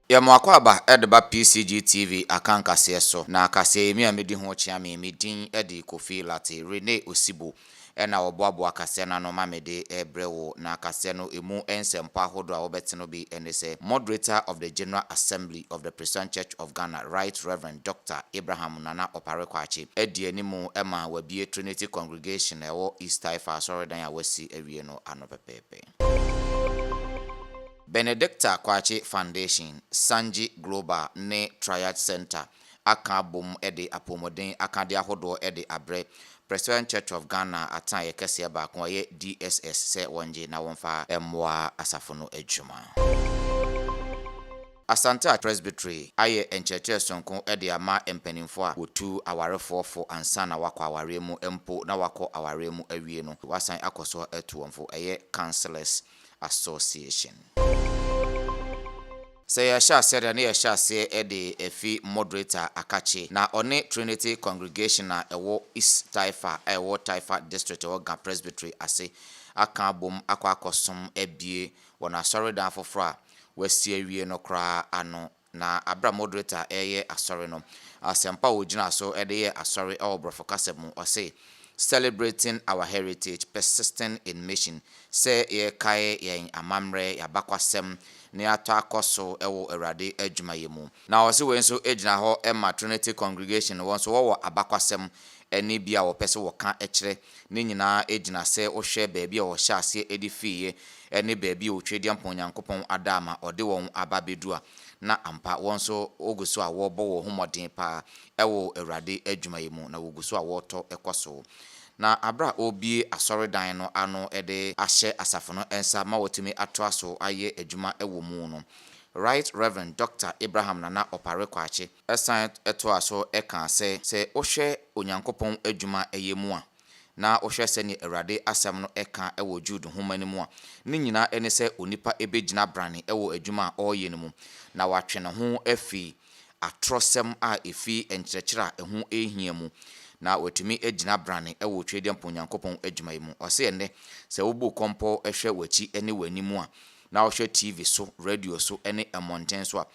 Ya mwakwaba edeba PCGTV akankase so na kase mi amedi ho chia me medin edi Kofi Lati Rene Osibo ena oboabo kase na no mamede ebrewo na kase no emu ensempa hodo a wobete no bi enese moderator of the General Assembly of the Presbyterian Church of Ghana, Right Reverend Dr. Abraham Nana Oparekwachi edi enimu ema wabie Trinity Congregation ewo East Taifa Sorodan ya wasi ewie no anopepepe. Benedicta Kwachi Foundation, Sanji Global ne Triad Center, aka bom ede apomoden akade ahodo ede abre Presbyterian Church of Ghana atan yekese ba ko ye DSS se wonje na wonfa emwa asafo no adwuma. Asante Presbytery aye encheche sonko ede ama empanimfo a wotu awarefo fo ansa na wakọ aware mu empo na wakọ aware mu awie no wasan akoso etuomfo eye Councillors Association. Say a sha said and sha say ede efi moderator akachi na one Trinity Congregation na ewo East Taifa ewo Taifa District ewo Ga Presbytery ase aka bom akwa akosom ebie wona sorry dan foforo a wasi awie no kra ano na abra moderator eye asori no asempa ogina so ede ye asori obrofo kasemu ose celebrating our heritage, persisting in mission. Say ye kai yen amamre ya bakwasem ne ato akoso ewo erade adwumayemu. Na ose we nso ejina ho Emma Trinity Congregation wonso wo abakwasem eni bia wo pese wo ka ekire ne nyina ejina se wo hwe baabi a wo hye ase edifiye eni baabi o twedi amponyankopon adama ode won ababedua na ampa wonso oguso a wo bo wo homoden pa ewo erade adwumayemu na woguso a wo to ekoso na abra obi asoridan no ano ede ahye asafo no ensa ma wotimi atoaso aye adwuma ewo mu no. Right Reverend Dr. Abraham Nana Oparekwachi esan etoaso eka se ohwe onyankopon adwuma eyemu a na ohwe se ne erade asem no eka ewo Jude homanimu a ne nyina ene se onipa ebegina brane ewo adwuma oye ne mu na watwe ne ho afi atrosem a efi enkyerɛkyerɛ eho ehia mu na wetumi egina brane ewo twedi amponyankopon adwuma mu ose ene se wobu kompo ehwe wachi ene wanimu a na ohwe TV so radio so ene emonten so a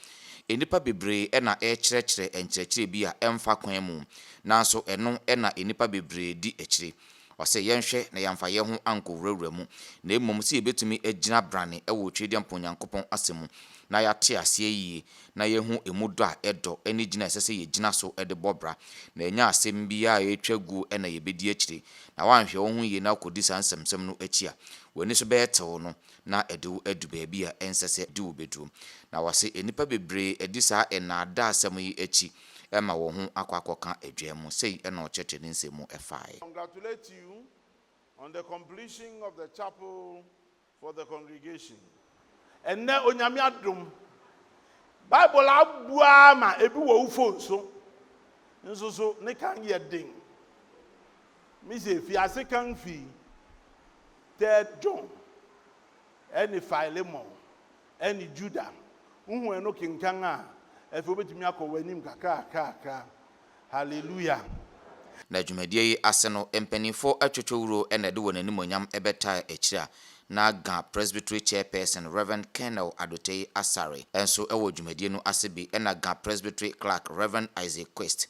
enipa bebre ena ekyerɛkyerɛ enkyerɛkyerɛ bi a emfa kwan mu nanso eno ena enipa bebre di ekyire ose yenhwe na yamfa ye ho ankowurawura mu na emom se ebetumi egina brane ewo twedi amponyankopon asemu na yate ase yi na yehu emudo a edo eni gina esese ye gina so ede bobra na enya asem bia etwagu ena yebedi akire na wanhwe wo hu ye na kodi sansemsem no achi a wani so beetew no na edu baabi a ensese di obedu na wase enipa bebre edisa enada asem yi achi ema wo hu akwakoka adwam sei ena ochete ne nsemu efai. Congratulate you on the completion of the chapel for the congregation. And now onyame adom Bible abua ma ebi wo ufo so ne kan ye ding mi se fi ase kan fi 3 John any Philemon any Judah unhu eno kinkan a efi obetumi akọwanim kakaka. Hallelujah. Na dwumadie yi ase no empanifo atwotwowuro ena de wonani monyam ebeta ekira na Ga Presbytery Chairperson Reverend Colonel Adotei Asare enso ewo dwumadie no asebi ena Ga Presbytery Clerk Reverend Isaac Quest,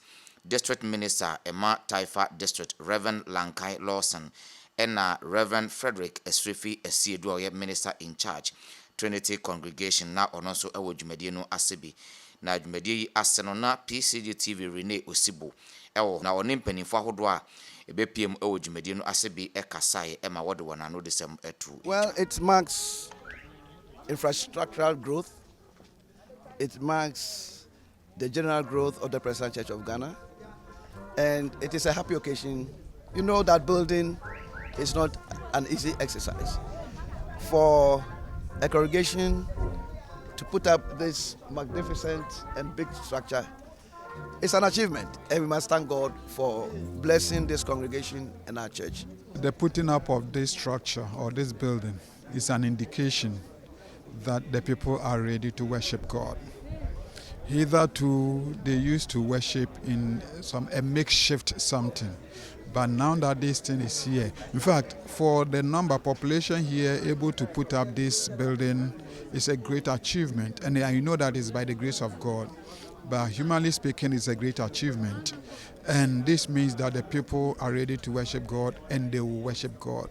District Minister Emma Taifa District Reverend Lankai Lawson ena Reverend Frederick Esrifi Esiedu oye Minister in Charge Trinity Congregation na ononso ewo dwumadie no asebi na dwumadie yi ase no na PCGTV Rene Osibo ewo na oni mpanimfo ahodo a ebepiem ewo dwumadie no asebi ekasai ema wode wona no desem etu. Well, it marks infrastructural growth. It marks the general growth of the Presbyterian Church of Ghana, and it is a happy occasion. You know that building is not an easy exercise. For a congregation to put up this magnificent and big structure, it's an achievement, and we must thank God for blessing this congregation and our church. The putting up of this structure or this building is an indication that the people are ready to worship God. Hitherto, they used to worship in a makeshift something, But now that this thing is here, in fact, for the number population here able to put up this building is a great achievement. And I know that is by the grace of God. But humanly speaking, it's a great achievement. And this means that the people are ready to worship God and they will worship God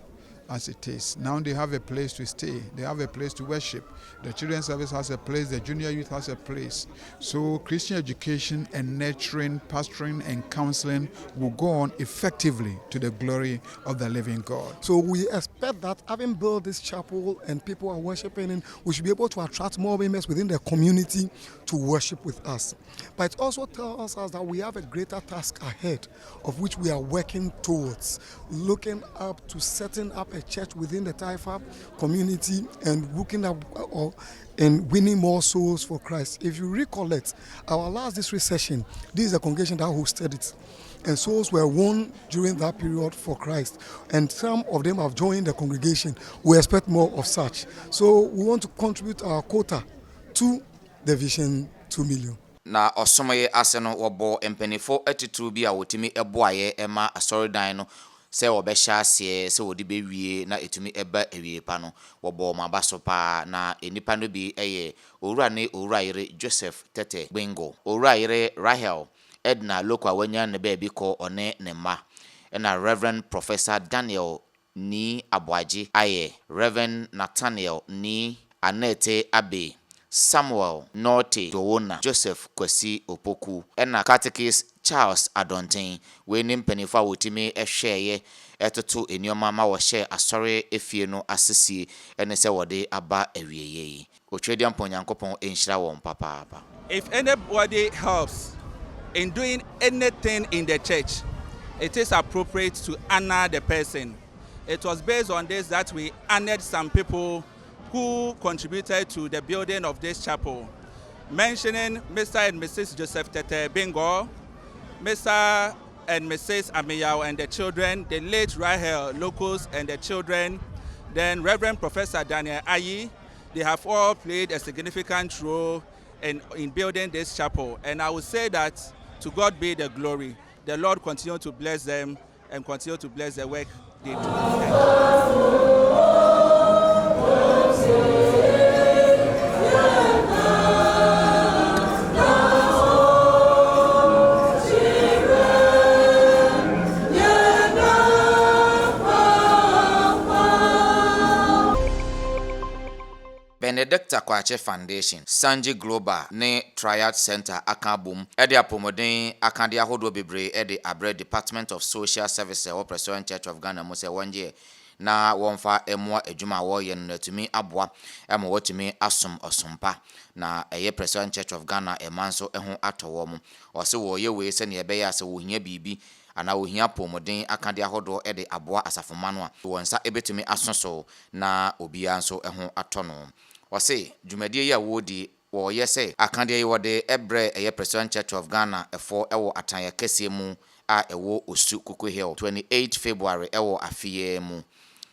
as it is. Now they have a place to stay. They have a place to worship. The children's service has a place. The junior youth has a place. So Christian education and nurturing, pastoring and counseling will go on effectively to the glory of the living God. So we expect that having built this chapel and people are worshiping in, we should be able to attract more members within the community to worship with us. But it also tells us that we have a greater task ahead of which we are working towards, looking up to setting up a church within the Taifa community and looking up and winning more souls for Christ. If you recollect, our last district session, this is a congregation that hosted it. And souls were won during that period for Christ. And some of them have joined the congregation. We expect more of such. So we want to contribute our quota to the Vision 2 million. Na osomoye ase no wobo empanifo atituru bi a wotimi eboaye ema asoridan no se obehya ase se wodi bewie na etumi eba ewie pa no wobo mabaso pa na enipa no bi eye owura ne owura yire Joseph Tete Bengo, owura yire Rahel Edna Lokwa wanya ne ba bi ko one ne ma na Reverend Professor Daniel ni Abwaji aye, Reverend Nathaniel ni Anete Abe, Samuel Norte Dowona, Joseph Kwesi Opoku, ena Catechist Charles Adontin, we nimpenifa wotimi ehweye etoto enioma ma wo hye asore efie no asisi ene se wode aba awieye. Otwedi amponyankopon enhyira won papa. If anybody helps in doing anything in the church, it is appropriate to honor the person. It was based on this that we honored some people who contributed to the building of this chapel, mentioning Mr. and Mrs. Joseph Tete Bengo, Mr. and Mrs. Amiyao and the children, the late Rahel Locos and the children, then Reverend Professor Daniel Ayi. They have all played a significant role in building this chapel. And I would say that to God be the glory. The Lord continue to bless them and continue to bless the work they do. Benedicta Kwache Foundation, Sanji Global ne Triad Center akabum ede apomoden akade ahodo bebre ede abre Department of Social Services or Presbyterian Church of Ghana mo se wonje na wonfa emwa adwuma wo ye no natumi aboa ema watumi asom osompa na eye Presbyterian Church of Ghana emanso eho atowo mo o se wo ye we se ne ebe ya se wo hia bibi ana ohia pomodin akade ahodo ede aboa asafoma no a wonsa ebetumi asonso na obia nso eho atono. Wase dwumadie ya wodi wo yese akande yi wode ebre eye Presbyterian Church of Ghana efo ewo atanya kese mu a ewo Osu Kuku Hill 28 February ewo afiye mu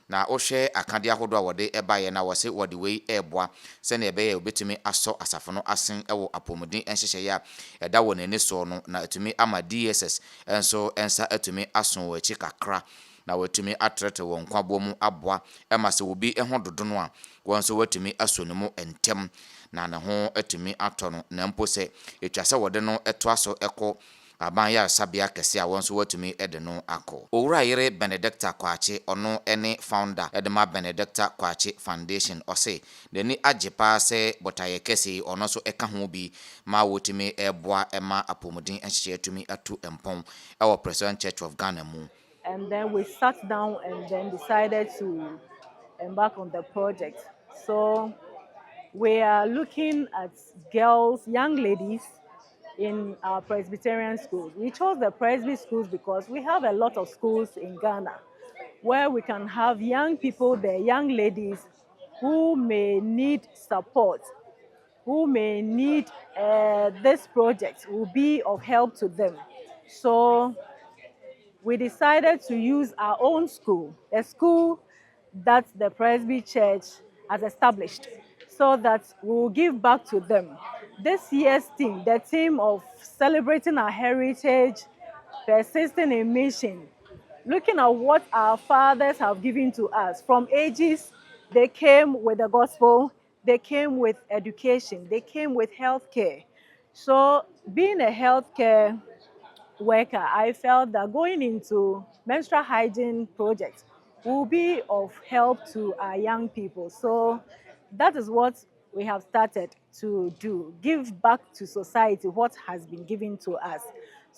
na ohwe akande ahodo a wode ebaye na wase wode wei eboa se na ebe ya obetumi aso asafo no asen ewo apomodin enhyehye ya eda wo nani so no na etumi ama DSS enso ensa etumi aso wachi kakra na watumi atrete won kwabo mu aboa ema se obi eho dodo no a wonso watumi asonimu entem na ne ho atumi atono na mpo se etwase wode no eto aso eko aban ya sabia kese a wonso watumi ede no akọ. Owura yire Benedicta Kwache ono ene founder edema Benedicta Kwache Foundation ose deni ajepa se botaye kese ono so eka ho bi ma wotumi eboa ema apomodin enhye atumi atu empon ewo Presbyterian Church of Ghana mu. And then we sat down and then decided to embark on the project. So we are looking at girls, young ladies in our Presbyterian schools. We chose the Presby schools because we have a lot of schools in Ghana where we can have young people there, young ladies who may need support, who may need this project will be of help to them. So we decided to use our own school, a school that the Presby Church has established, so that we will give back to them. This year's theme, the theme of celebrating our heritage, persisting in mission, looking at what our fathers have given to us. From ages, they came with the gospel, they came with education, they came with healthcare. So being a healthcare worker, I felt that going into menstrual hygiene projects will be of help to our young people. So that is what we have started to do, give back to society what has been given to us.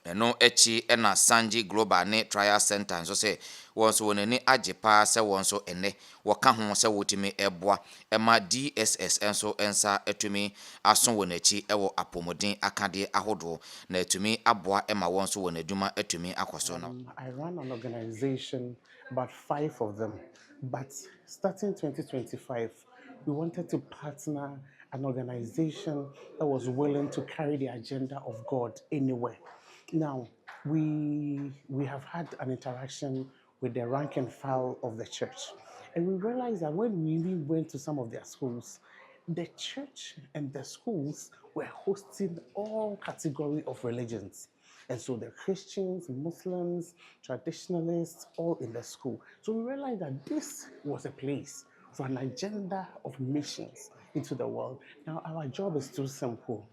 Eno echi ena Sanji Global ne Trial Center nso se won so wonani agye pa se won so ene woka ho se wotimi eboa ema DSS enso ensa etumi aso wonachi ewo apomodin akade ahodo na etumi aboa ema won so wonadwuma etumi akoso no. I run an organization, about 5 of them, but starting 2025 we wanted to partner an organization that was willing to carry the agenda of God anywhere. Now, we have had an interaction with the rank and file of the church, and we realized that when we really went to some of their schools, the church and the schools were hosting all category of religions. And so the Christians, Muslims, traditionalists, all in the school. So we realized that this was a place for an agenda of missions into the world. Now, our job is too simple: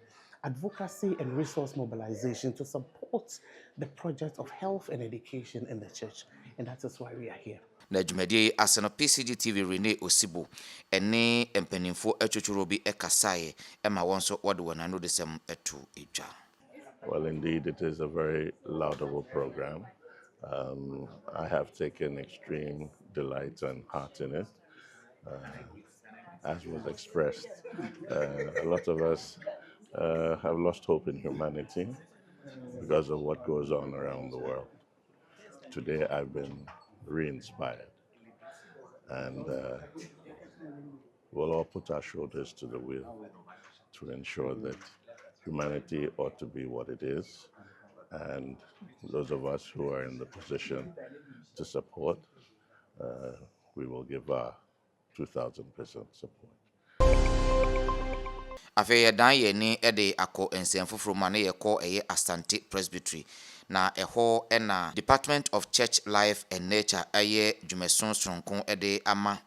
advocacy and resource mobilization to support the project of health and education in the church. And that is why we are here. Na dwumadi aseno PCGTV Rene Osibo ene empanimfo atwotworo bi ekasae ema wonso wode wonano desem etu eja. Well, indeed, it is a very laudable program. I have taken extreme delight and heart in it. As was expressed, a lot of us have lost hope in humanity because of what goes on around the world. Today, I've been re-inspired, and we'll all put our shoulders to the wheel to ensure that humanity ought to be what it is, and those of us who are in the position to support, we will give our 2,000% support. Afeye dan ye ni ede akọ ensemfoforo ma na ye kọ eye Asante Presbytery na eho ena Department of Church Life and Nature eye dwumeson sonkon ede ama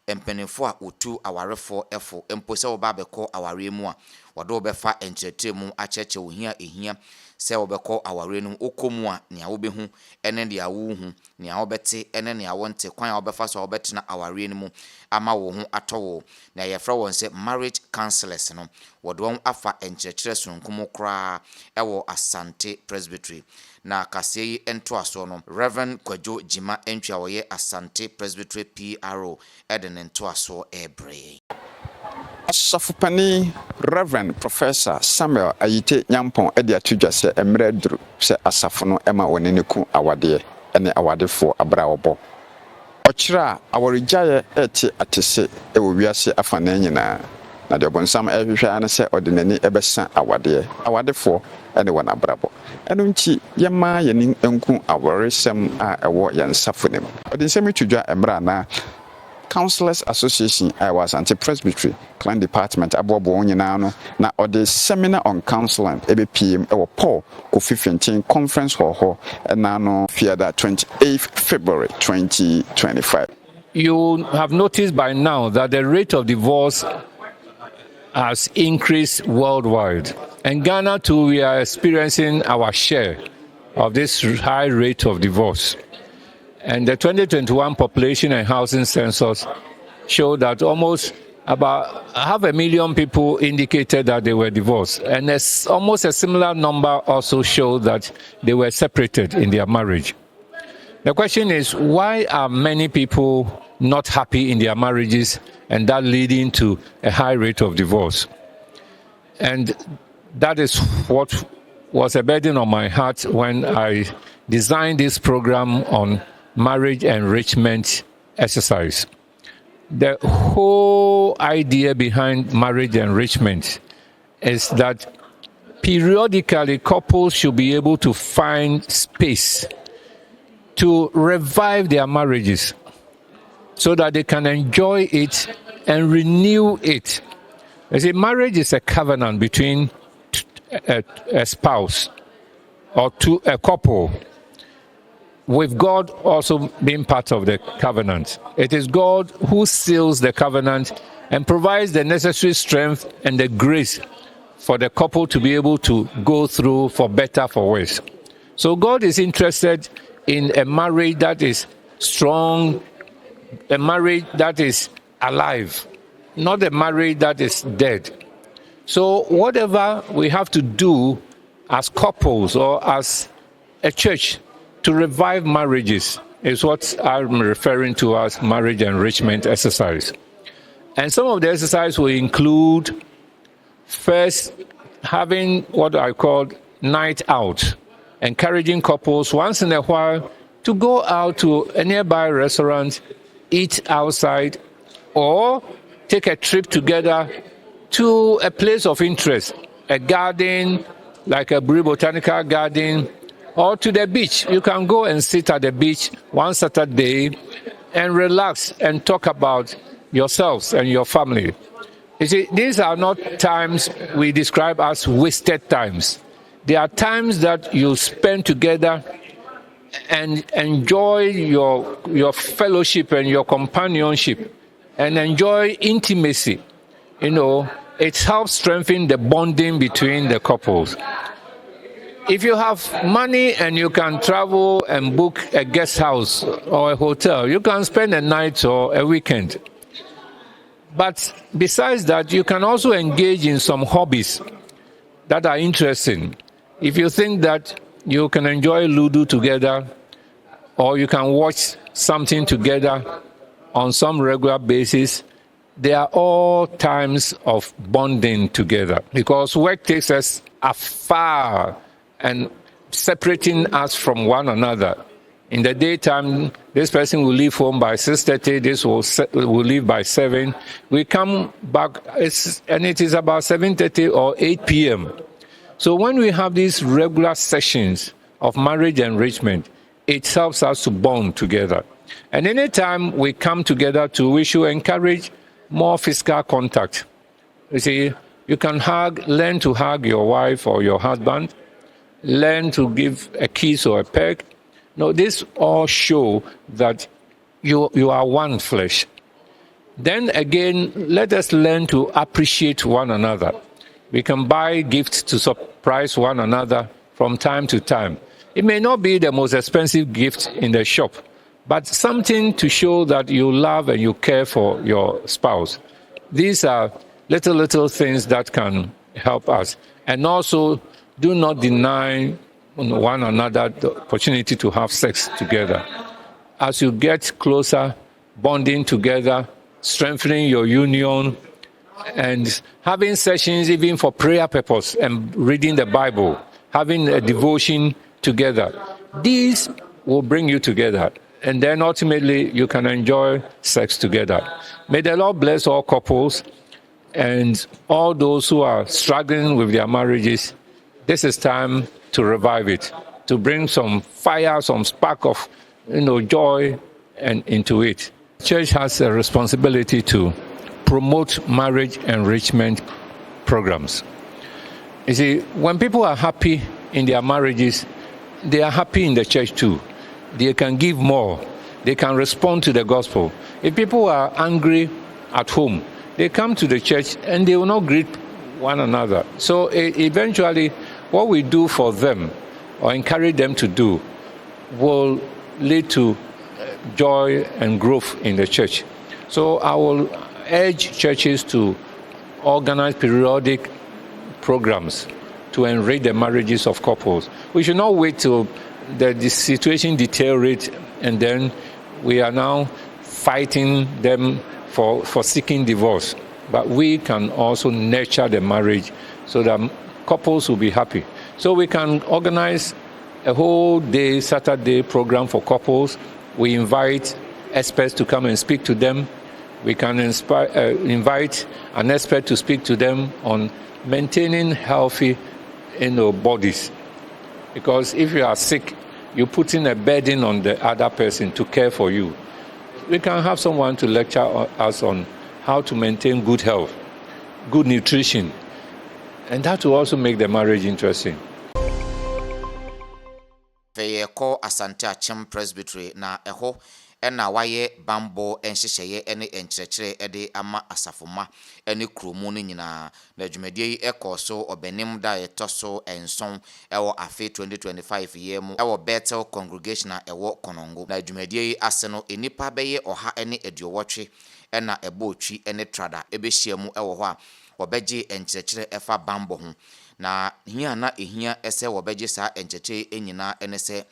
empenefo a otu awarefo efo empose wo ba bekọ aware mu a wado befa enchetremu acheche ohia ehia se wo bekọ aware nu okomu a ne awobehu ene de awuhu ne awobete ene ne awonte kwan a wobefa so wobetena aware nu mu ama wo hu atowo na yefra won se marriage counselors no wado afa enchechre sonkom kra ewo Asante Presbytery na kasei ento aso no Reverend Kwajo Jima entwa woye Asante Presbytery PRO eden ento aso ebre. Asafupani Reverend Professor Samuel Ayite Nyampon edi atudwa se emre duru se asafo no ema woneniku awade ene awadefo abra obo ochira aworijaye eti atese ewo wiase afana nyina na de bonsam ehwehwe ane se ordinary ebesa awadefo ene wana brabo eno nti yema yeni enku aworesem a ewo yensafonem odinsem tudwa emra na Counselors Association I was Anti-Presbytery Clan Department abobo nyina no na ode seminar on counseling EBPM ewo Paul Kofi Conference Hall na no Fiada 28th February 2025. You have noticed by now that the rate of divorce has increased worldwide. And Ghana too, we are experiencing our share of this high rate of divorce. And the 2021 population and housing census showed that almost about 500,000 people indicated that they were divorced. And almost a similar number also showed that they were separated in their marriage. The question is, why are many people not happy in their marriages and that leading to a high rate of divorce? And that is what was a burden on my heart when I designed this program on marriage enrichment exercise. The whole idea behind marriage enrichment is that periodically couples should be able to find space to revive their marriages so that they can enjoy it and renew it. You see, marriage is a covenant between a spouse or a couple. with God also being part of the covenant. It is God who seals the covenant and provides the necessary strength and the grace for the couple to be able to go through for better, for worse. So God is interested in a marriage that is strong, a marriage that is alive, not a marriage that is dead. So whatever we have to do as couples or as a church to revive marriages is what I'm referring to as marriage enrichment exercise. And some of the exercise will include first having what I call night out, encouraging couples once in a while to go out to a nearby restaurant, eat outside, or take a trip together to a place of interest, a garden like a Buri Botanical Garden, or to the beach. You can go and sit at the beach one Saturday and relax and talk about yourselves and your family. You see, these are not times we describe as wasted times. They are times that you spend together and enjoy your fellowship and your companionship and enjoy intimacy. You know, it helps strengthen the bonding between the couples. If you have money and you can travel and book a guest house or a hotel, you can spend a night or a weekend. But besides that, you can also engage in some hobbies that are interesting. If you think that you can enjoy Ludo together, or you can watch something together on some regular basis, they are all times of bonding together, because work takes us afar and separating us from one another. In the daytime, this person will leave home by 6:30, this will leave by 7. We come back, and it is about 7:30 or 8 p.m. So when we have these regular sessions of marriage enrichment, it helps us to bond together. And anytime we come together we should encourage more physical contact. You see, you can learn to hug your wife or your husband, learn to give a kiss or a peck. No, this all show that you are one flesh. Then again, let us learn to appreciate one another. We can buy gifts to surprise one another from time to time. It may not be the most expensive gift in the shop, but something to show that you love and you care for your spouse. These are little things that can help us. And also, do not deny one another the opportunity to have sex together. As you get closer, bonding together, strengthening your union, and having sessions even for prayer purpose and reading the Bible, having a devotion together. These will bring you together, and then ultimately you can enjoy sex together. May the Lord bless all couples and all those who are struggling with their marriages. This is time to revive it, to bring some fire, some spark of joy and into it. Church has a responsibility to promote marriage enrichment programs. You see, when people are happy in their marriages, they are happy in the church too. They can give more. They can respond to the gospel. If people are angry at home, they come to the church and they will not greet one another. So eventually, what we do for them or encourage them to do will lead to joy and growth in the church. So I will urge churches to organize periodic programs to enrich the marriages of couples. We should not wait till the situation deteriorates and then we are now fighting them for seeking divorce. But we can also nurture the marriage so that couples will be happy. So we can organize a whole day, Saturday program for couples. We invite experts to come and speak to them. We can invite an expert to speak to them on maintaining healthy bodies. Because if you are sick, you're putting a burden on the other person to care for you. We can have someone to lecture us on how to maintain good health, good nutrition, and that will also make the marriage interesting. Feyeko Asante Achim Presbytery na eho ena waye bambo enhyehyeye ene enkyerɛkyerɛ ede ama asafoma ene kromu no nyina na dwumadie yi ekoso obenim da yetoso enson ewo afe 2025 yemu ewo Bethel congregation na ewo Konongo na dwumadie yi ase no enipa beye oha ene eduowotwe ena ebotwi ene trada ebehia mu ewo ho a obegye enkyerɛkyerɛ efa bambo ho na hia na ehia ese wobegye saa enkyerɛkyerɛ enyina ene se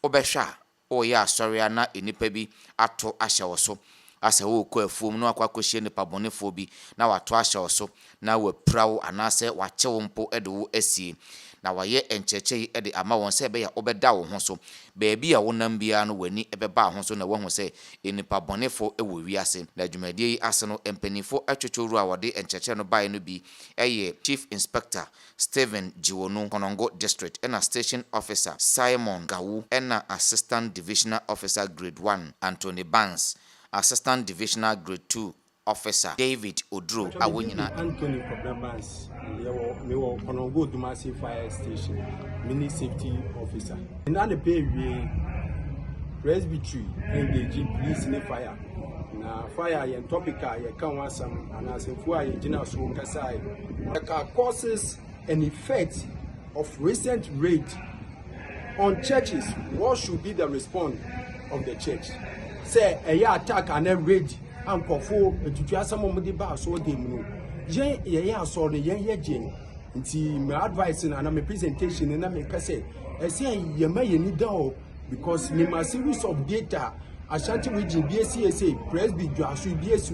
obehwa o ya sorry na enipa bi ato ahye so asa wo ko afuom no akwakohye nipa bonefo bi na wato ahye so na waprawo anase wachewo mpo ede wo asie na waye encheche ede ama won se be ya obeda wo ho so beebi a wonam bia no wani ebeba ho so na wahu se enipa bonefo ewo wiase na dwumadie ase no empanifo atwetworu a wode encheche no bae no bi eye Chief Inspector Stephen Jiwonu Konongo District ena Station Officer Simon Gawu ena Assistant Divisional Officer Grade 1 Anthony Banks, Assistant Divisional Grade 2 Officer David Odro awonyina Anthony Banks me wo Konongo Dumasi Fire Station Mini Safety Officer na the pay we Presbytery engage police in fire na fire yen topical ye kan wasam anasemfu a ye gina so kasai the causes and effects of recent raid on churches. What should be the response of the church? Say a attack and a raid and confo to some of the bars so they know. Yen ye so the yen jen. Nti my advice and my presentation and I make say ye may need down because my series of data Ashanti region BCSA Presby Joshua BS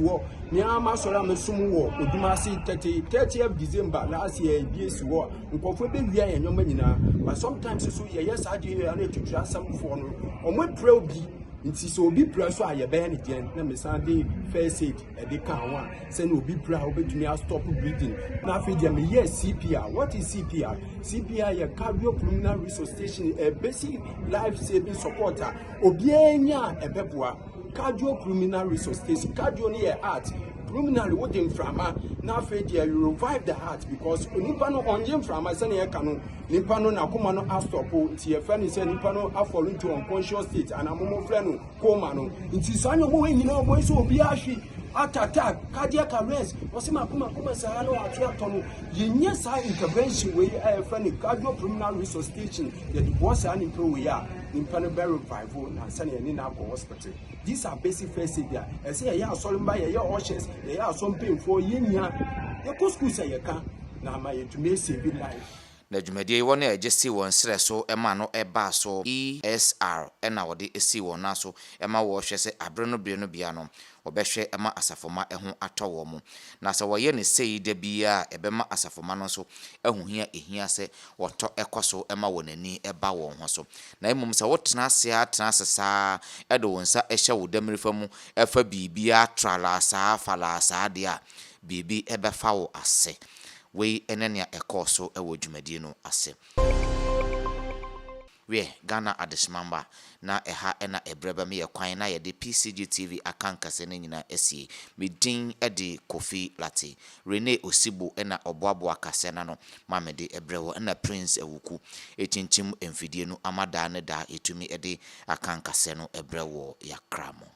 Niama Sola Mesumu Odumasi 30th December last year BS war Nkofo be wia en nyoma but sometimes so yes I do to try some for no omo pray obi nti so obi pray so aye be ne gen na me sande first aid e dey kan one say no obi pray obetumi stop breathing na fe dia me yes CPR. What is CPR? CPR ye cardiopulmonary resuscitation a basic life saving supporter obi enya ebeboa cardiopulmonary resuscitation cardio ne your heart pulmonary what in frama na fe dia you revive the heart because nipa no onje frama say na ka no nipa no na koma no astop nti ye fa ni say nipa no fall into unconscious state and amomo frɛ no coma no nti sanyo mo nyina mo so obi ahwi attack cardiac arrest wasema kuma saa no atu no yenye saa intervention we fa ni cardiopulmonary resuscitation ye the boss and improve we are nimpa no be revive na sane ni na go hospital. These are basic first aid there. I say ya solomba ya ushers ya some pain for yenya ya go school say ya ka na ma ye to make save life. Na dwumadie won e jesi won sere so ema no eba so ESR ena wode esi won na so ema wo hwe se abre no bie no bia no obehwe ema asafoma eho atọwo mu na se woye ne sei de bia ebema asafoma no so ehu hia ehia se woto ekoso ema wonani eba won ho so na emum se wotena ase atena sesa edo wonsa ehye wo damrifa mu efa bibia trala sa fala sa dia bibi ebefa wo ase we enenia ekoso ewo dwumadie no ase we Ghana adesmamba na eha ena ebreba me yakwan na yede PCGTV akankase ne nyina esie medin ede Kofi Lati Rene Osibo ena oboabo akase na no mamede ebrewo ena Prince Ewuku etinchim emfidie no amada ne da etumi ede akankase no ebrewo yakramo.